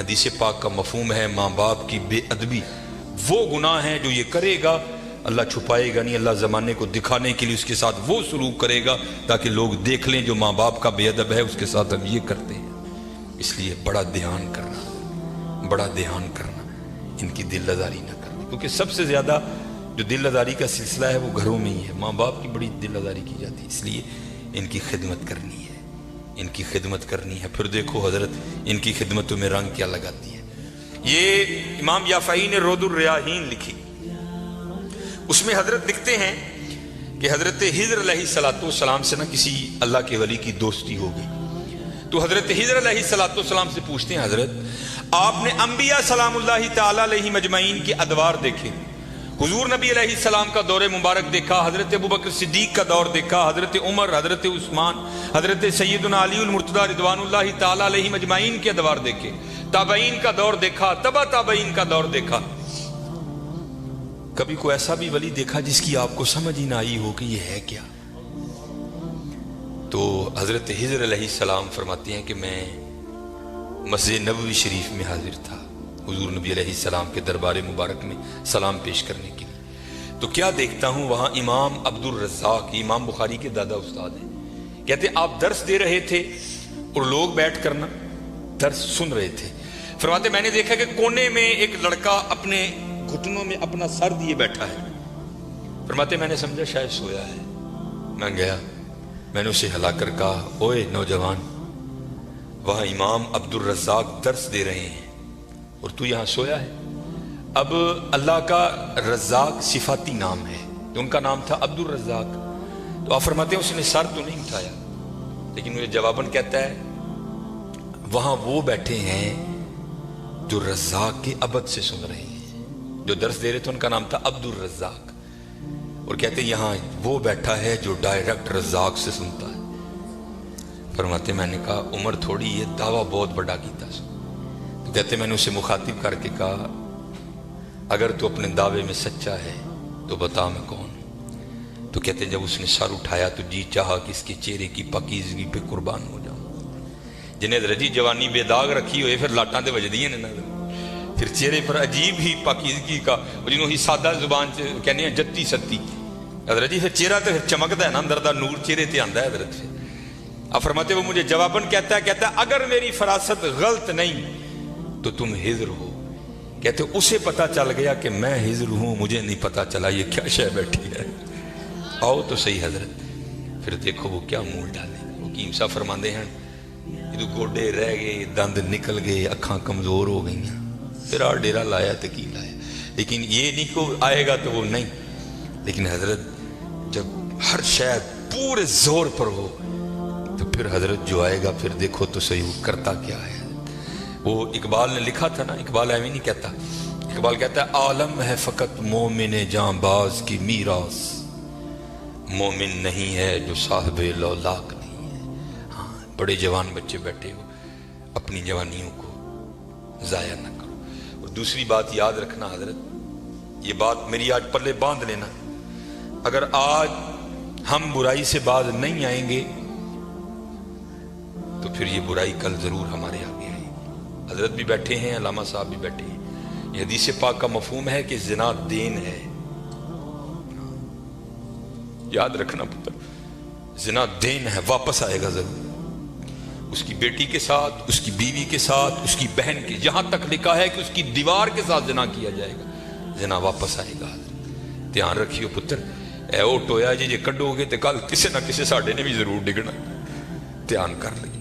حدیث پاک کا مفہوم ہے ماں باپ کی بے ادبی وہ گناہ ہے جو یہ کرے گا اللہ چھپائے گا نہیں، اللہ زمانے کو دکھانے کے لیے اس کے ساتھ وہ سلوک کرے گا تاکہ لوگ دیکھ لیں جو ماں باپ کا بے ادب ہے اس کے ساتھ ہم یہ کرتے ہیں۔ اس لیے بڑا دھیان کرنا ان کی دل آزاری نہ کرنا، کیونکہ سب سے زیادہ جو دل آزاری کا سلسلہ ہے وہ گھروں میں ہی ہے، ماں باپ کی بڑی دل آزاری کی جاتی ہے، اس لیے ان کی خدمت کرنی ہے۔ پھر دیکھو حضرت ان کی خدمتوں میں رنگ کیا لگاتی ہے۔ یہ امام یافعی نے رود الریاحین لکھی، اس میں حضرت لکھتے ہیں کہ حضرت خضر علیہ السلام سے کسی اللہ کے ولی کی دوستی ہو گئی، تو حضرت خضر علیہ السلام سے پوچھتے ہیں حضرت آپ نے انبیاء سلام اللہ تعالی علیہ مجمعین کے ادوار دیکھے، حضور نبی علیہ السلام کا دور مبارک دیکھا، حضرت ابوبکر صدیق کا دور دیکھا، حضرت عمر، حضرت عثمان، حضرت سیدنا علی المرتضی رضوان اللہ تعالی علیہ مجمعین کے ادوار دیکھے، تابعین کا دور دیکھا، تبع تابعین کا دور دیکھا، کبھی کوئی ایسا بھی ولی دیکھا جس کی آپ کو سمجھ ہی نہ آئی ہو کہ یہ ہے کیا؟ تو حضرت خضر علیہ السلام فرماتے ہیں کہ میں مسجد نبوی شریف میں حاضر تھا حضور نبی علیہ السلام کے دربار مبارک میں سلام پیش کرنے کے لیے، تو کیا دیکھتا ہوں وہاں امام عبد الرزاق، امام بخاری کے دادا استاد ہیں، کہتے ہیں آپ درس دے رہے تھے اور لوگ بیٹھ کر درس سن رہے تھے، فرماتے میں نے دیکھا کہ کونے میں ایک لڑکا اپنے گھٹنوں میں اپنا سر دیے بیٹھا ہے، فرماتے میں نے سمجھا شاید سویا ہے، میں گیا، میں نے اسے ہلا کر کہا اوئے نوجوان، وہاں امام عبد الرزاق درس دے رہے ہیں اور تو یہاں سویا ہے۔ اب اللہ کا رزاق صفاتی نام ہے، تو ان کا نام تھا عبد الرزاق، تو آپ فرماتے ہیں اس نے سر تو نہیں اٹھایا، لیکن مجھے جواباً کہتا ہے وہاں وہ بیٹھے ہیں جو رزاق کے عبد سے سن رہے ہیں، جو درس دے رہے تھے ان کا نام تھا عبد الرزاق، اور کہتے ہیں یہاں وہ بیٹھا ہے جو ڈائریکٹ رزاق سے سنتا ہے۔ فرماتے میں نے کہا عمر تھوڑی یہ دعویٰ بہت بڑا کیتا سو، تو کہتے میں نے اسے مخاطب کر کے کہا اگر تو اپنے دعوے میں سچا ہے تو بتا میں کون ہوں، تو کہتے جب اس نے سر اٹھایا تو جی چاہا کہ اس کے چہرے کی پاکیزگی پہ قربان ہو جاؤں، جنہیں رجی جوانی بے داغ رکھی ہوئے پھر لاٹاں دے وجدیاں نے پھر چہرے پر عجیب ہی پاکیزگی کا، جنہوں ہی سادہ زبان سے کہنے ہیں جتی ستی حضرت جی، پھر چہرہ تو پھر چمکتا ہے نا، اندر دا نور چہرے تے آندا ہے حضرت سے۔ اب فرماتے وہ مجھے جواباً کہتا ہے اگر میری فراست غلط نہیں تو تم خضر ہو، کہتے اسے پتا چل گیا کہ میں خضر ہوں، مجھے نہیں پتا چلا یہ کیا شے بیٹھی ہے، آؤ تو صحیح حضرت۔ پھر دیکھو وہ کیا مول ڈالے، وہ حکیم صاحب فرماندے ہیں یہ تو گوڈے رہ گئے، دند نکل گئے، اکھاں کمزور ہو گئی ہیں، پھر آ ڈیرا لایا تو کی لایا، لیکن یہ نہیں کو آئے گا تو وہ نہیں، لیکن حضرت جب ہر شاید پورے زور پر ہو تو پھر حضرت جو آئے گا پھر دیکھو تو صحیح وہ کرتا کیا ہے۔ وہ اقبال نے لکھا تھا نا، اقبال ایویں نہیں کہتا، اقبال کہتا ہے عالم ہے فقط مومن جاں باز کی میراث، مومن نہیں ہے جو صاحب لولاک نہیں ہے۔ ہاں بڑے جوان بچے بیٹھے ہو، اپنی جوانیوں کو ضائع نہ کرو۔ اور دوسری بات یاد رکھنا حضرت، یہ بات میری آج پلے باندھ لینا، اگر آج ہم برائی سے باز نہیں آئیں گے تو پھر یہ برائی کل ضرور ہمارے آگے آئے گی۔ حضرت بھی بیٹھے ہیں، علامہ صاحب بھی بیٹھے ہیں، یہ حدیث پاک کا مفہوم ہے کہ زنا دین ہے، یاد رکھنا پتر، زنا دین ہے، واپس آئے گا ضرور، اس کی بیٹی کے ساتھ، اس کی بیوی کے ساتھ، اس کی بہن کے، جہاں تک لکھا ہے کہ اس کی دیوار کے ساتھ زنا کیا جائے گا، زنا واپس آئے گا۔ دھیان رکھیو پتر، اے او ٹویا جی کڈو گے تو کل کسی نہ کسی ساڈے نے بھی ضرور ڈگنا، دھیان کر لیں۔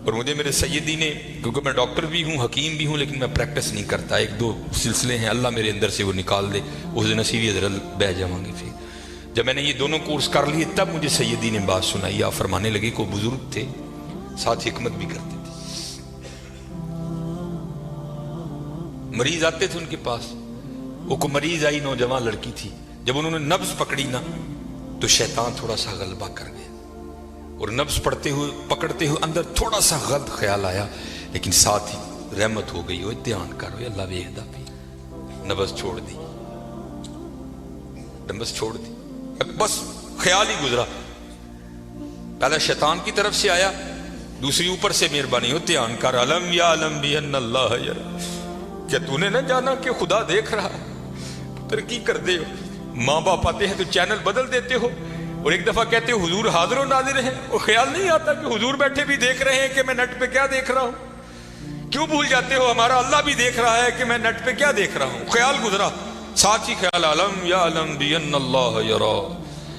اور مجھے میرے سیدی نے، کیونکہ میں ڈاکٹر بھی ہوں، حکیم بھی ہوں، لیکن میں پریکٹس نہیں کرتا، ایک دو سلسلے ہیں اللہ میرے اندر سے وہ نکال دے، اس دن نصیبی حضرت بہ جاؤں گے۔ پھر جب میں نے یہ دونوں کورس کر لیے تب مجھے سیدی نے بات سنائی، آپ فرمانے لگے کو بزرگ تھے ساتھ حکمت بھی کرتے تھے، مریض آتے تھے ان کے پاس، وہ کو مریض آئی نوجوان لڑکی تھی، جب انہوں نے نبض پکڑی نا تو شیطان تھوڑا سا غلبہ کر گیا، اور نبض پڑھتے ہوئے پکڑتے ہوئے اندر تھوڑا سا غلط خیال آیا، لیکن ساتھ ہی رحمت ہو گئی، وہ دھیان کرو اللہ ویکھدا پئی، نبض چھوڑ دی، نبض چھوڑ دی، بس خیال ہی گزرا، پہلا شیطان کی طرف سے آیا دوسری اوپر سے مہربانی ہو دھیان کر علم یا علم بھی ان اللہ یرا، کیا تو نے نہ جانا کہ خدا دیکھ رہا؟ ترقی کر دے ہو، ماں باپ آتے ہیں تو چینل بدل دیتے ہو، اور ایک دفعہ کہتے ہو حضور حاضر و ناظر ہیں، اور خیال نہیں آتا کہ حضور بیٹھے بھی دیکھ رہے ہیں کہ میں نیٹ پہ کیا دیکھ رہا ہوں؟ کیوں بھول جاتے ہو ہمارا اللہ بھی دیکھ رہا ہے کہ میں نیٹ پہ کیا دیکھ رہا ہوں؟ خیال گزرا، ساتھ ہی خیال علم یا علم بھی ان اللہ یرا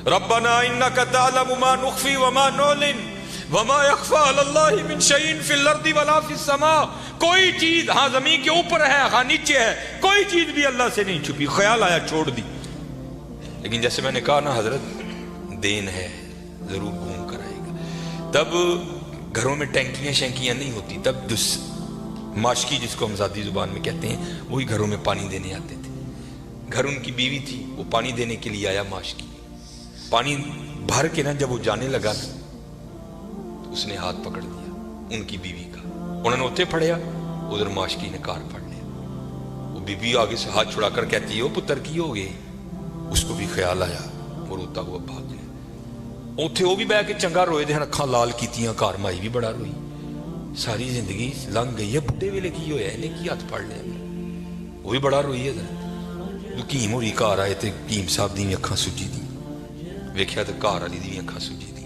ربنا انک تعلم ما نخفی وما نعلن وما یخفی علی اللہ من شیء فی الارض ولا فی السماء، کوئی چیز ہاں زمین کے اوپر ہے ہاں نیچے ہے، کوئی چیز بھی اللہ سے نہیں چھپی۔ خیال آیا چھوڑ دی، لیکن جیسے میں نے کہا نا حضرت دین ہے ضرور گھوم کر آئے گا۔ تب گھروں میں ٹینکیاں شینکیاں نہیں ہوتی، تب ماشکی جس کو ہم ذاتی زبان میں کہتے ہیں وہی گھروں میں پانی دینے آتے تھے۔ گھر ان کی بیوی تھی، وہ پانی دینے کے لیے آیا، ماشکی پانی بھر کے نا جب وہ جانے لگا تو اس نے ہاتھ پکڑ دیا ان کی بیوی کا، انہوں نے اتنے پھڑیا، ادھر ماشکی نے کار پھڑ لیا۔ وہ بیوی آگے سے ہاتھ چھڑا کر کہتی ہے وہ پتر کی ہو گئے، اس کو بھی خیال آیا، وہ روتا ہوا بھاگ گیا۔ اوتھے وہ بھی بہ کے چنگا روئے دے، اکھاں لال کیتیاں، کار مائی بھی بڑا روئی، ساری زندگی لنگ گئی ہے، بڈھے ویلے کی ہویا انہیں کی ہاتھ پھڑ لیا، وہ بھی بڑا روئی ہے۔ کیم ہوئی گھر آئے تے کیم صاحب دی اکھاں سجی دی، ویکھیا تے گھر والی دی اکھاں سجی دی۔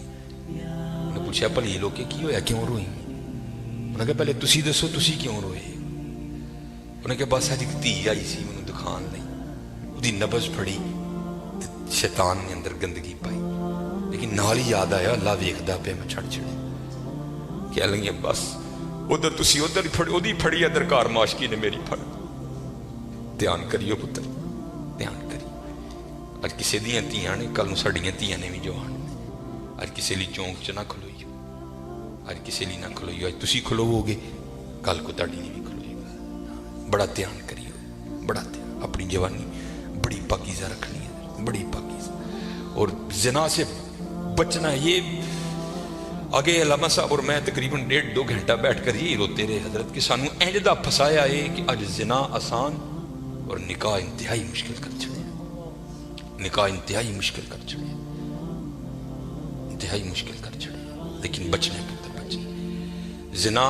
انہیں پوچھا بھلی لوکے کی ہویا کیوں روئی؟ انہیں کہا پہلے تسی دسو تسی کیوں روئے؟ انہیں کہا بس اج ایک دھی آئی سی مینوں دکھان لئی، اودی نبض پھڑی، شیطان نے اندر گندگی پائی، لیکن نال ہی یاد آیا اللہ ویکھدا پیا میں چھڑ چھڑے کہہ لگی بس ادھر تسی ادھر پھڑی، اودی پھڑی ادھر کار ماشکی نے میری پھڑ۔ دھیان کریو پتر، دھیان کری، اج کسی دیاں تیاں نے کل نوں ساڈیاں تیاں نے بھی جوان نے، اج کسی لی چونک چ نہ کھلوئیو، اج کسی لی نہ کھلوئیو، اج تسی کھلوو گے کل کو تاڈی نہیں بھی کھلوئے گا۔ بڑا دھیان کریو، بڑا دھیان، اپنی جوانی بڑی پاکیزہ رکھنی ہے، بڑی پاکیزہ، اور زنا سے بچنا ہے۔ یہ آگے علامہ صاحب اور میں تقریباً 1.5-2 گھنٹہ بیٹھ کر یہی روتے رہے حضرت کہ سانو اینجدہ پھسایا ہے کہ اج زنا آسان اور نکاح انتہائی مشکل کر چھڑے، نکاح انتہائی مشکل کر چھڑے، انتہائی مشکل کر چھڑے، لیکن بچنے پتر بچنے۔ زنا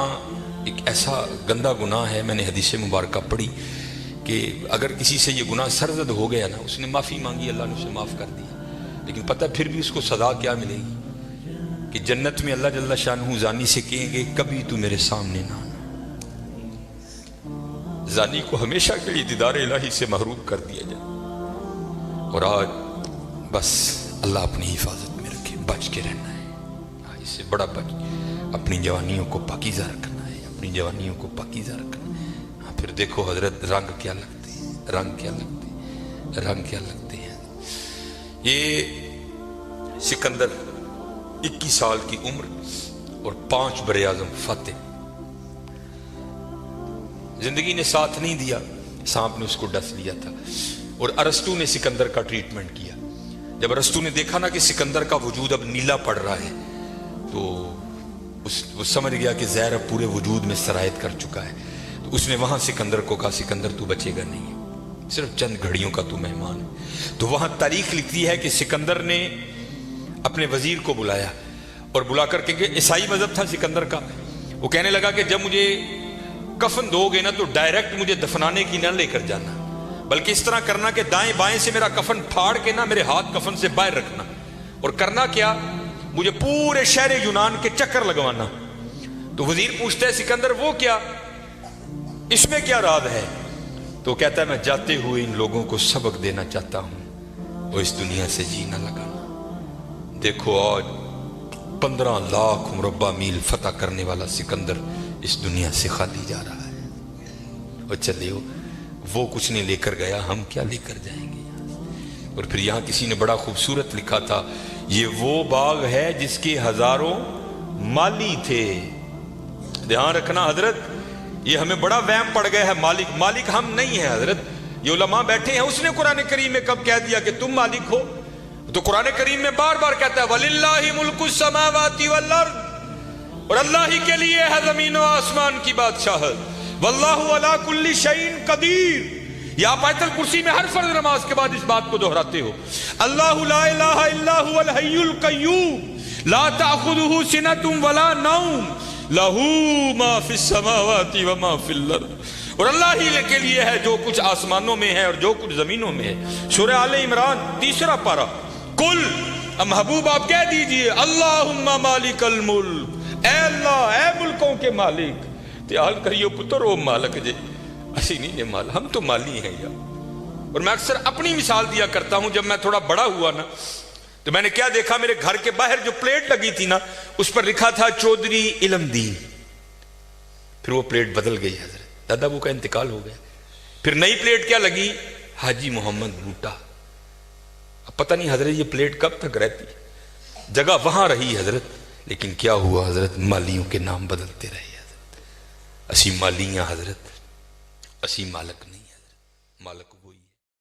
ایک ایسا گندا گناہ ہے، میں نے حدیث مبارکہ پڑھی کہ اگر کسی سے یہ گناہ سرزد ہو گیا نا، اس نے معافی مانگی اللہ نے اسے معاف کر دیا، لیکن پتہ پھر بھی اس کو سزا کیا ملے گی کہ جنت میں اللہ جل شانہ زانی سے کہیں گے کبھی تو میرے سامنے نہ آنا۔ زانی کو ہمیشہ کے لیے دیدار الہی سے محروم کر دیا جائے، اور آج بس اللہ اپنی حفاظت میں رکھے، بچ کے رہنا ہے، اس سے بڑا بچ، اپنی جوانیوں کو پاکیزہ رکھنا ہے، اپنی جوانیوں کو پاکیزہ رکھنا ہے۔ پھر دیکھو حضرت رنگ کیا لگتے ہیں، رنگ کیا لگتے ہیں، رنگ کیا لگتے ہیں۔ یہ سکندر 21 سال کی عمر اور 5 براعظم فاتح، زندگی نے ساتھ نہیں دیا، سانپ نے اس کو ڈس لیا تھا، اور ارسطو نے سکندر کا ٹریٹمنٹ کیا۔ جب ارسطو نے دیکھا نا کہ سکندر کا وجود اب نیلا پڑ رہا ہے تو وہ سمجھ گیا کہ زہر اب پورے وجود میں سرایت کر چکا ہے، تو اس نے وہاں سکندر کو کہا سکندر تو بچے گا نہیں، صرف چند گھڑیوں کا تو مہمان ہے۔ تو وہاں تاریخ لکھتی ہے کہ سکندر نے اپنے وزیر کو بلایا اور بلا کر کہ عیسائی مذہب تھا سکندر کا، وہ کہنے لگا کہ جب مجھے کفن دو گے نا تو ڈائریکٹ مجھے دفنانے کی نہ لے کر جانا، بلکہ اس طرح کرنا کہ دائیں بائیں سے میرا کفن پھاڑ کے نا میرے ہاتھ کفن سے باہر رکھنا، اور کرنا کیا مجھے پورے شہر یونان کے چکر لگوانا۔ تو وزیر پوچھتا ہے سکندر وہ کیا، اس میں کیا راز ہے؟ تو کہتا ہے میں جاتے ہوئے ان لوگوں کو سبق دینا چاہتا ہوں وہ اس دنیا سے جی نہ لگانا۔ دیکھو آج 15 لاکھ مربع میل فتح کرنے والا سکندر اس دنیا سے خالی جا رہا ہے، اور چلے وہ کچھ نہیں لے کر گیا، ہم کیا لے کر جائیں گے؟ اور پھر یہاں کسی نے بڑا خوبصورت لکھا تھا، یہ وہ باغ ہے جس کے ہزاروں مالی تھے۔ دھیان رکھنا حضرت، یہ ہمیں بڑا وہم پڑ گیا ہے، مالک ہم نہیں ہیں حضرت، یہ علماء بیٹھے ہیں، اس نے قرآن کریم میں کب کہہ دیا کہ تم مالک ہو؟ تو قرآن کریم میں بار بار کہتا ہے وَلِلَّهِ مُلْكُ السَّمَاوَاتِ وَالْأَرْضِ، اور اللہ ہی کے لیے ہے زمین و آسمان کی بادشاہت، وَاللَّهُ عَلَىٰ كُلِّ شَيْءٍ قَدِيرٌ۔ یہ آپ آیت الکرسی میں ہر فرض نماز کے بعد اس بات کو دہراتے ہو، اللہ لا الہ الا هو الحی القیوم لا تأخذہ سنۃ ولا نوم لہو ما فی السماوات و ما فی الارض، اور اللہ ہی کے لیے ہے جو کچھ آسمانوں میں ہے اور جو کچھ زمینوں میں ہے۔ سورہ آل عمران 3 پارہ۔ کل، محبوب آپ کہہ دیجئے اللہم مالک الملک، اے اللہ اے ملکوں کے مالک، تیال کریو پتر او مالک جے، اسی نہیں جے مال، ہم تو مالی ہیں یا۔ اور میں اکثر اپنی مثال دیا کرتا ہوں، جب میں تھوڑا بڑا ہوا نا تو میں نے کیا دیکھا، میرے گھر کے باہر جو پلیٹ لگی تھی نا اس پر لکھا تھا چودھری علم دین، پھر وہ پلیٹ بدل گئی حضرت، دادا ابو کا انتقال ہو گیا، پھر نئی پلیٹ کیا لگی، حاجی محمد بوٹا۔ اب پتہ نہیں حضرت یہ پلیٹ کب تک رہتی، جگہ وہاں رہی حضرت، لیکن کیا ہوا حضرت، مالیوں کے نام بدلتے رہے حضرت، اسی مالیاں حضرت، اسی مالک نہیں حضرت، مالک